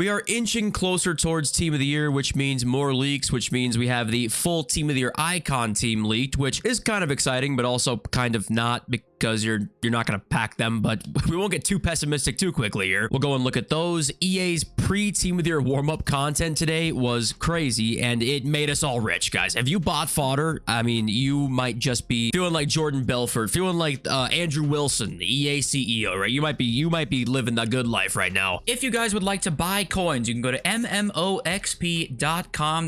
We are inching closer towards Team of the Year, which means more leaks, which means we have the full Team of the Year icon team leaked, which is kind of exciting, but also kind of not because you're not going to pack them, but we won't get too pessimistic too quickly here. We'll go and look at those. EA's pre-Team of the Year warm-up content today was crazy, and it made us all rich, guys. If you bought fodder, I mean, you might just be feeling like Jordan Belfort, feeling like Andrew Wilson, the EA CEO, right? You might be living the good life right now. If you guys would like to buy coins, you can go to mmoxp.com.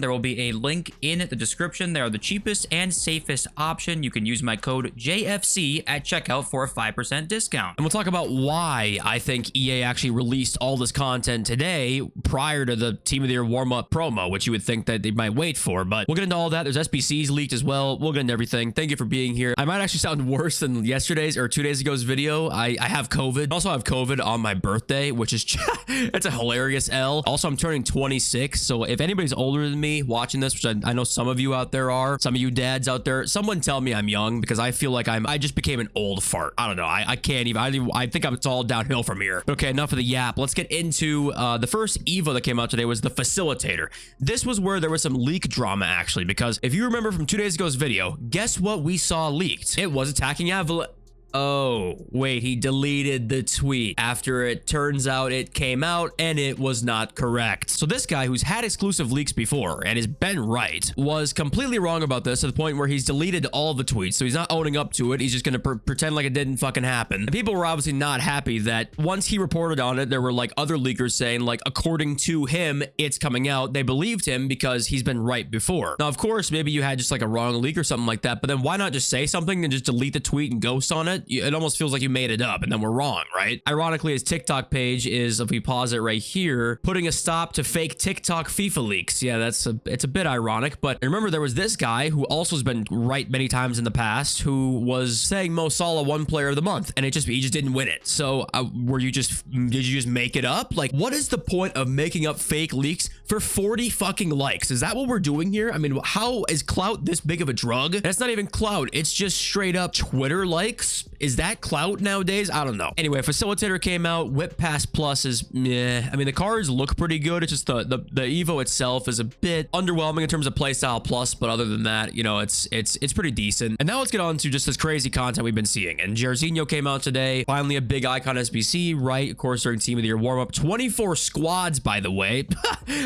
There will be a link in the description. They are the cheapest and safest option. You can use my code JFC at checkout for a 5% discount. And we'll talk about why I think EA actually released all this content today prior to the Team of the Year warm-up promo, which you would think that they might wait for, but we'll get into all that. There's SBCs leaked as well. We'll get into everything. Thank you for being here. I might actually sound worse than yesterday's or 2 days ago's video. I have COVID. I also have COVID on my birthday, which is it's a hilarious L. Also, I'm turning 26, so if anybody's older than me watching this, which I know some of you out there are, some of you dads out there, someone tell me I'm young, because I feel like I just became an old fart. I don't know. I can't even. I think it's all downhill from here. Okay, enough of the yap. Let's get into the first Evo that came out today was the Facilitator. This was where there was some leak drama, actually, because if you remember from 2 days ago's video, guess what we saw leaked? It was attacking Avalanche. Oh, wait, he deleted the tweet after it turns out it came out and it was not correct. So this guy who's had exclusive leaks before and has been right was completely wrong about this to the point where he's deleted all the tweets. So he's not owning up to it. He's just going to pretend like it didn't fucking happen. And people were obviously not happy that once he reported on it, there were like other leakers saying like, according to him, it's coming out. They believed him because he's been right before. Now, of course, maybe you had just like a wrong leak or something like that, but then why not just say something and just delete the tweet and ghost on it? It almost feels like you made it up and then we're wrong, right? Ironically, his TikTok page is, if we pause it right here, putting a stop to fake TikTok FIFA leaks. Yeah, it's a bit ironic, but remember there was this guy who also has been right many times in the past who was saying Mo Salah one player of the month and he just didn't win it. So did you just make it up? Like, what is the point of making up fake leaks for 40 fucking likes? Is that what we're doing here? I mean, how is clout this big of a drug? And it's not even clout. It's just straight up Twitter likes. Is that clout nowadays? I don't know. Anyway, Facilitator came out. Whip Pass Plus is meh. I mean, the cards look pretty good. It's just the Evo itself is a bit underwhelming in terms of playstyle plus, but other than that, you know, it's pretty decent. And now let's get on to just this crazy content we've been seeing. And Jairzinho came out today. Finally, a big icon SBC, right? Of course, during Team of the Year warm-up. 24 squads, by the way,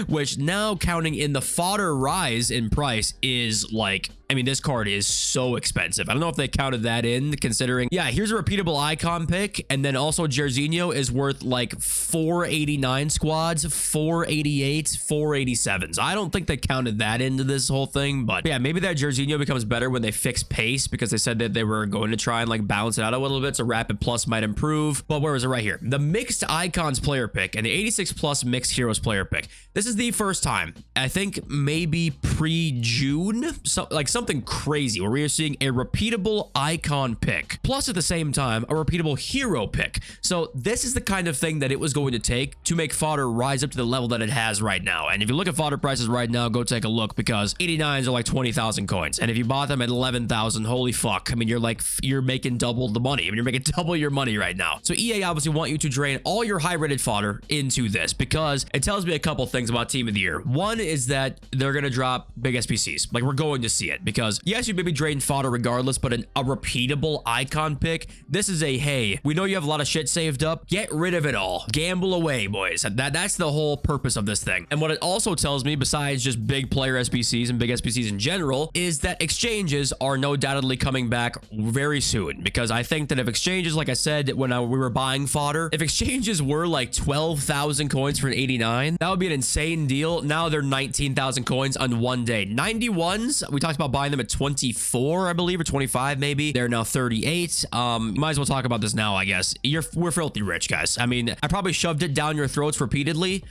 which now counting in the fodder rise in price is like, I mean, this card is so expensive. I don't know if they counted that in, considering, yeah, here's a repeatable icon pick, and then also Jairzinho is worth like 489 squads, 488, 487s. I don't think they counted that into this whole thing, but yeah, maybe that Jairzinho becomes better when they fix pace, because they said that they were going to try and like balance it out a little bit, so Rapid Plus might improve. But where is it? Right here. The mixed icons player pick and the 86 plus mixed heroes player pick. This is the first time, I think maybe pre-June, so like something crazy where we are seeing a repeatable icon pick, plus at the same time a repeatable hero pick. So this is the kind of thing that it was going to take to make fodder rise up to the level that it has right now. And if you look at fodder prices right now, go take a look, because 89s are like 20,000 coins, and if you bought them at 11,000, holy fuck, I mean, you're making double the money. I mean, you're making double your money right now. So EA obviously want you to drain all your high rated fodder into this, because it tells me a couple things about Team of the Year. One is that they're going to drop big SPCs. Like, we're going to see it, because yes, you maybe drain fodder regardless, but a repeatable icon pick, this is a, hey, we know you have a lot of shit saved up, get rid of it all, gamble away, boys. That's the whole purpose of this thing. And what it also tells me, besides just big player SPCs and big SPCs in general, is that exchanges are no doubtedly coming back very soon, because I think that if exchanges, like I said when we were buying fodder, if exchanges were like 12,000 coins for an 89, that would be an insane deal. Now they're 19,000 coins on one day. 91s, we talked about buying them at 24, I believe, or 25 maybe. They're now 38. Might as well talk about this now, I guess. We're filthy rich, guys. I mean, I probably shoved it down your throats repeatedly.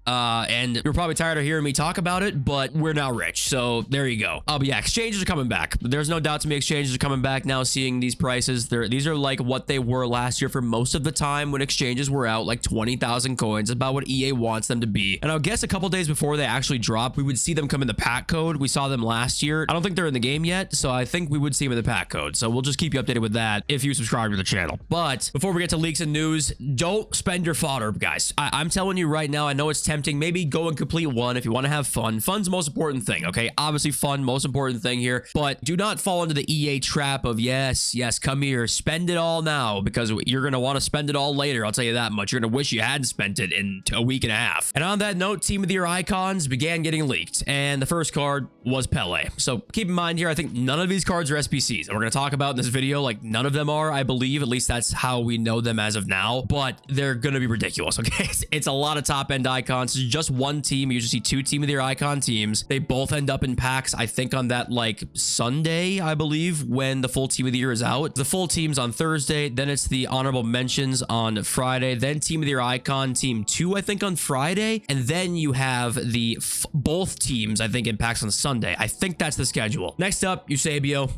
And you're probably tired of hearing me talk about it, but we're now rich. So there you go. But yeah, exchanges are coming back. There's no doubt to me exchanges are coming back now, seeing these prices. These are like what they were last year for most of the time when exchanges were out, like 20,000 coins, about what EA wants them to be. And I guess a couple days before they actually drop, we would see them come in the pack code. We saw them last year. I don't think they're in the game yet, so I think we would see them in the pack code. So we'll just keep you updated with that if you subscribe to the channel. But before we get to leaks and news, don't spend your fodder, guys. I'm telling you right now, I know it's tempting. Maybe go and complete one if you want to have fun. Fun's the most important thing, okay? Obviously fun, most important thing here, but do not fall into the EA trap of yes, come here, spend it all now, because you're going to want to spend it all later. I'll tell you that much. You're going to wish you hadn't spent it in a week and a half. And on that note, Team of the Year icons began getting leaked, and the first card was Pele. So keep in mind here, I think none of these cards are SBCs, and we're going to talk about in this video, like none of them are, I believe. At least that's how we know them as of now, but they're going to be ridiculous, okay? It's a lot of top-end icons. It's just one team. You usually see two Team of the Year icon teams. They both end up in packs, I think, on that like Sunday, I believe, when the full Team of the Year is out. The full team's on Thursday, then it's the honorable mentions on Friday, then Team of the Year icon team 2, I think, on Friday, and then you have the both teams, I think, in packs on Sunday. I think that's the schedule. Next up, Eusebio.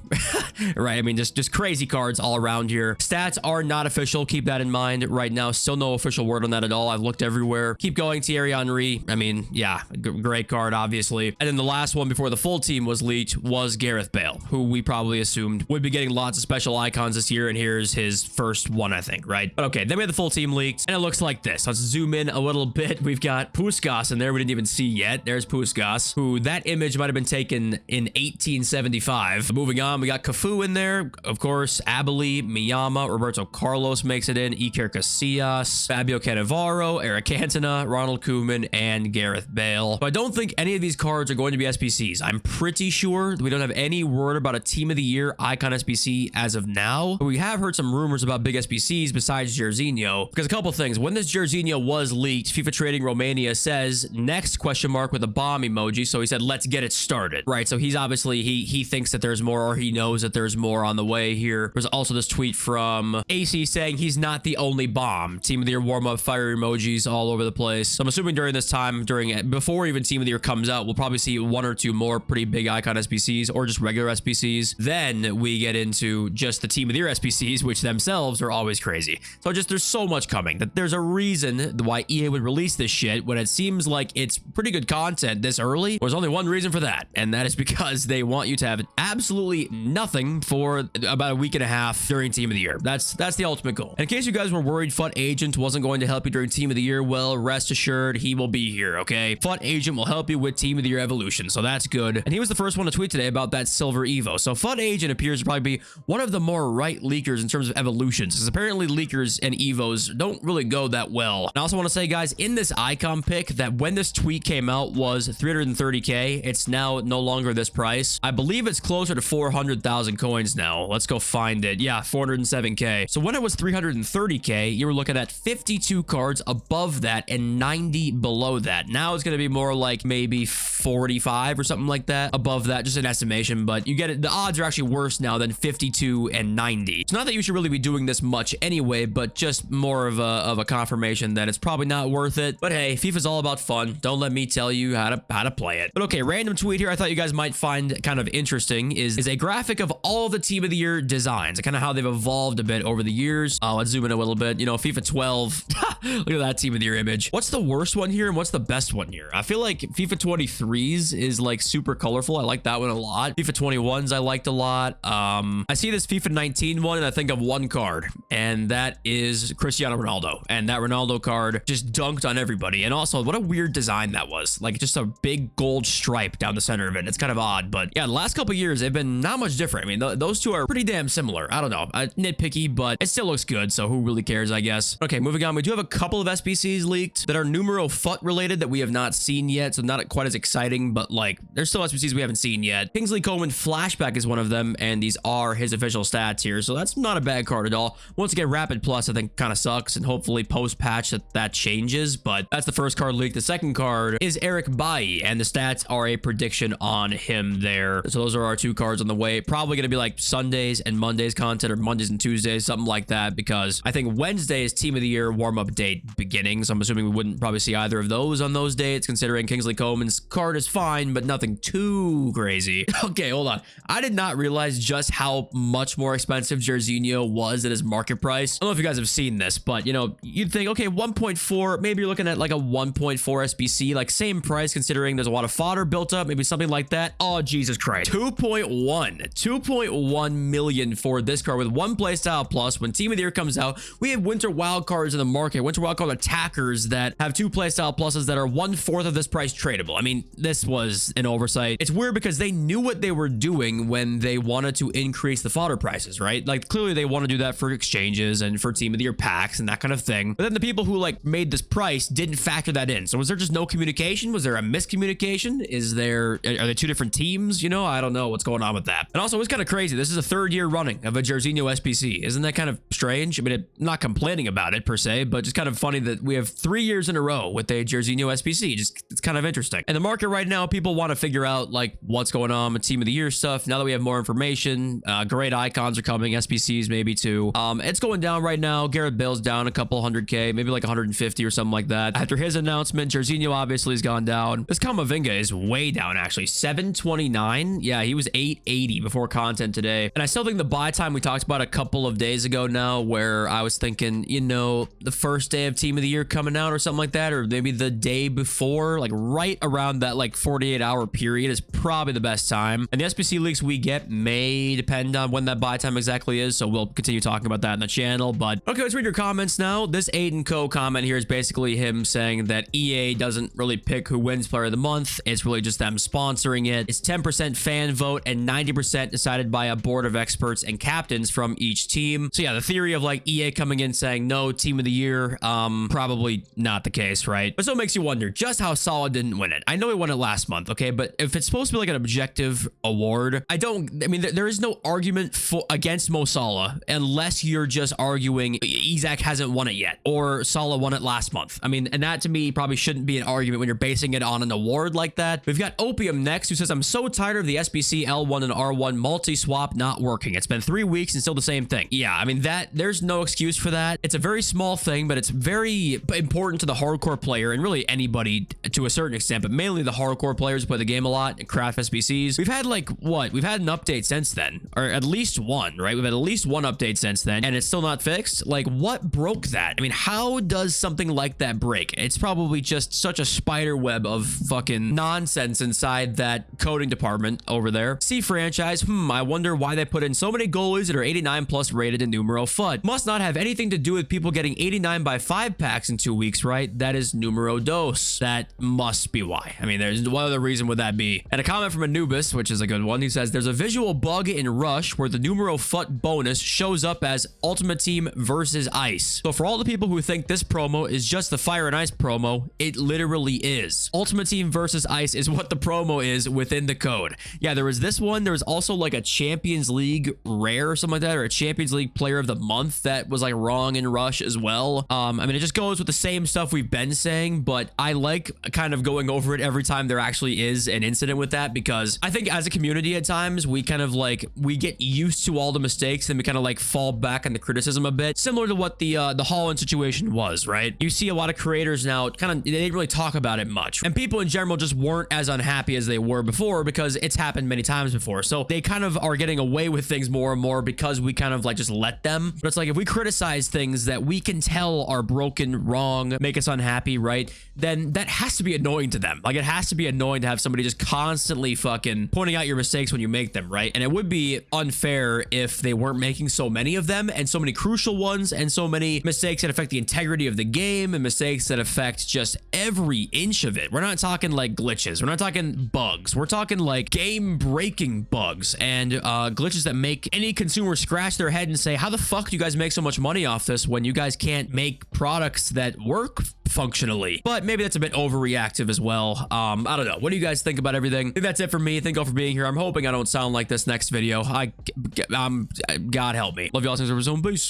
Right, I mean, just crazy cards all around here. Stats are not official. Keep that in mind right now. Still no official word on that at all. I've looked everywhere. Keep going. Thierry Henry. I mean, yeah, great card, obviously. And then the last one before the full team was leaked was Gareth Bale, who we probably assumed would be getting lots of special icons this year, and here's his first one, I think, right? But okay, then we had the full team leaked, and it looks like this. Let's zoom in a little bit. We've got Puskas in there we didn't even see yet. There's Puskas, who that image might have been taken in 1875. Moving on, we got Cafu in there. Of course, Abeli, Miyama, Roberto Carlos makes it in, Iker Casillas, Fabio Cannavaro, Eric Cantona, Ronald Koeman, and Gareth Bale. So I don't think any of these cards are going to be SBCs. I'm pretty sure we don't have any word about a Team of the Year icon SBC as of now. But we have heard some rumors about big SBCs besides Jairzinho, because a couple things. When this Jairzinho was leaked, FIFA Trading Romania says next question mark with a bomb emoji. So he said, let's get it started, right? So he's obviously, he thinks that there's more, or he knows that there's more on the way here. There's also this tweet from AC saying he's not the only bomb. Team of the Year warm-up fire emojis all over the place. So I'm assuming during this time, before even Team of the Year comes out, we'll probably see one or two more pretty big icon SBCs or just regular SBCs. Then we get into just the Team of the Year SBCs, which themselves are always crazy. So just there's so much coming that there's a reason why EA would release this shit when it seems like it's pretty good content this early. There's only one reason for that, and that is because they want you to have absolutely nothing for about a week and a half during Team of the Year. That's the ultimate goal. And in case you guys were worried FUT Agent wasn't going to help you during Team of the Year, well, rest assured he will be here, okay? FUT Agent will help you with Team of the Year evolution, so that's good. And he was the first one to tweet today about that silver Evo. So FUT Agent appears to probably be one of the more right leakers in terms of evolutions, because apparently leakers and Evos don't really go that well. And I also want to say, guys, in this icon pick, that when this tweet came out was 330k. It's now no longer this price. I believe it's closer to 400,000 coins now. Let's go find it. Yeah, 407k. So when it was 330k, you were looking at 52 cards above that and 90 below that. Now it's going to be more like maybe 45 or something like that above that, just an estimation, but you get it. The odds are actually worse now than 52 and 90. It's not that you should really be doing this much anyway, but just more of a confirmation that it's probably not worth it. But hey, FIFA's all about fun. Don't let me tell you how to play it. But okay, random tweet here I thought you guys might find kind of interesting is a graphic of all the Team of the Year designs, kind of how they've evolved a bit over the years. Let's zoom in a little bit. You know, FIFA 12. Look at that Team of the Year image. What's the worst one here and what's the best one here? I feel like FIFA 23's is like super colorful. I like that one a lot. FIFA 21's I liked a lot. I see this FIFA 19 one and I think of one card, and that is Cristiano Ronaldo. And that Ronaldo card just dunked on everybody. And also, what a weird design that was. Like just a big gold stripe down the center of it. It's kind of odd, but yeah, the last couple years they've been not much different. I mean, those two are pretty damn similar. I don't know, nitpicky, but it still looks good. So who really cares, I guess. Okay, moving on. We do have a couple of SBCs leaked that are numero FUT related that we have not seen yet. So not quite as exciting, but like there's still SBCs we haven't seen yet. Kingsley Coleman Flashback is one of them, and these are his official stats here. So that's not a bad card at all. Once again, Rapid Plus I think kind of sucks, and hopefully post-patch that changes, but that's the first card leaked. The second card is Eric Bailly, and the stats are a prediction on him there. So those are our two cards on the way. Probably going to be like Sundays and Mondays content, or Mondays and Tuesdays, something like that, because I think Wednesday is Team of the Year warm-up date beginning, so I'm assuming we wouldn't probably see either of those on those dates, considering Kingsley Coman's card is fine, but nothing too crazy. Okay, hold on. I did not realize just how much more expensive Jairzinho was at his market price. I don't know if you guys have seen this, but you know, you'd think, okay, 1.4, maybe you're looking at like a 1.4 SBC, like same price considering there's a lot of fodder built up, maybe something like that. Oh, Jesus Christ. 2.1 million for this card with one playstyle plus. When Team of the Year comes out, we have winter wild cards in the market, winter wild card attackers that have 2 playstyle pluses that are 1/4 of this price tradable. I mean, this was an oversight. It's weird because they knew what they were doing when they wanted to increase the fodder prices, right? Like clearly they want to do that for exchanges and for Team of the Year packs and that kind of thing. But then the people who like made this price didn't factor that in. So was there just no communication? Was there a miscommunication? Are they 2 different teams? You know, I don't know what's going on with that. And also, it's kind of crazy. This is a 3rd year running of a Jairzinho SPC. Isn't that kind of strange? I mean, I'm not complaining about it per se, but just kind of funny that we have 3 years in a row with a Jairzinho SPC. Just, it's kind of interesting. And the market right now, people want to figure out like what's going on with Team of the Year stuff. Now that we have more information, great icons are coming, SPCs maybe too. It's going down right now. Garrett Bale's down a couple 100K, maybe like 150 or something like that. After his announcement, Jairzinho obviously has gone down. This Kamavinga is way down actually, 729. Yeah, he was 880 before content today. And I still think the buy time we talked about a couple of days ago now, where I was thinking, you know, the first day of Team of the Year coming out or something like that, or maybe the day before, like right around that like 48-hour period is probably the best time. And the SBC leaks we get may depend on when that buy time exactly is, so we'll continue talking about that in the channel. But okay, let's read your comments now. This Aiden Co comment here is basically him saying that EA doesn't really pick who wins Player of the Month. It's really just them sponsoring it. It's 10% fan vote and 90% decided by a board of experts and captains from each team. So yeah, the theory of like EA coming in saying no, Team of the Year, probably not the case, right? But still makes you wonder just how Salah didn't win it. I know he won it last month, okay, but if it's supposed to be like an objective award, I mean, there is no argument against Mo Salah unless you're just arguing Isaac hasn't won it yet or Salah won it last month. I mean, and that to me probably shouldn't be an argument when you're basing it on an award like that. We've got Opium next, who says, I'm so tired of the SBC L1 and R1 multi-swap not working. It's been 3 weeks and still the same thing. Yeah, I mean, there's no excuse for that. It's a very small thing, but it's very important to the hardcore player and really anybody to a certain extent, but mainly the hardcore players who play the game a lot and craft SBCs. We've had like, what? We've had an update since then, or at least one, right? We've had at least one update since then, and it's still not fixed. Like, what broke that? I mean, how does something like that break? It's probably just such a spider web of fucking nonsense inside that coding department over there. C franchise, I wonder why they put in so many goalies that are 89 plus rated in numero FUT. Must not have anything to do with people getting 89 by 5 packs in 2 weeks, right? That is numero dos. That must be why. I mean, there's what other reason would that be? And a comment from Anubis, which is a good one. He says, there's a visual bug in Rush where the numero FUT bonus shows up as Ultimate Team versus Ice. So for all the people who think this promo is just the Fire and Ice promo, it literally is. Ultimate Team versus Ice is what the promo is within the code. Yeah, there was this one. There was also like a Champions League rare or something like that, or a Champions League Player of the Month that was like wrong in Rush as well. I mean, it just goes with the same stuff we've been saying, but I like kind of going over it every time there actually is an incident with that, because I think as a community at times we kind of like, we get used to all the mistakes and we kind of like fall back on the criticism a bit, similar to what the Holland situation was, right? You see a lot of creators now kind of, they didn't really talk about it much, and people in general just weren't as unhappy as they were before because it's happened many times before. So they kind of are getting away with things more and more because we kind of like just let them. But it's like, if we criticize things that we can tell are broken, wrong, make us unhappy, right? Then that has to be annoying to them. Like, it has to be annoying to have somebody just constantly fucking pointing out your mistakes when you make them, right? And it would be unfair if they weren't making so many of them, and so many crucial ones, and so many mistakes that affect the integrity of the game, and mistakes that affect just every inch of it. We're not talking like glitches. We're not talking bugs. We're talking like game-breaking bugs and glitches that make any consumer scratch their head and say, how the fuck do you guys make so much money off this when you guys can't make products that work functionally? But maybe that's a bit overreactive as well. I don't know. What do you guys think about everything? I think that's it for me. Thank you all for being here. I'm hoping I don't sound like this next video. God help me. Love y'all. Thanks for peace.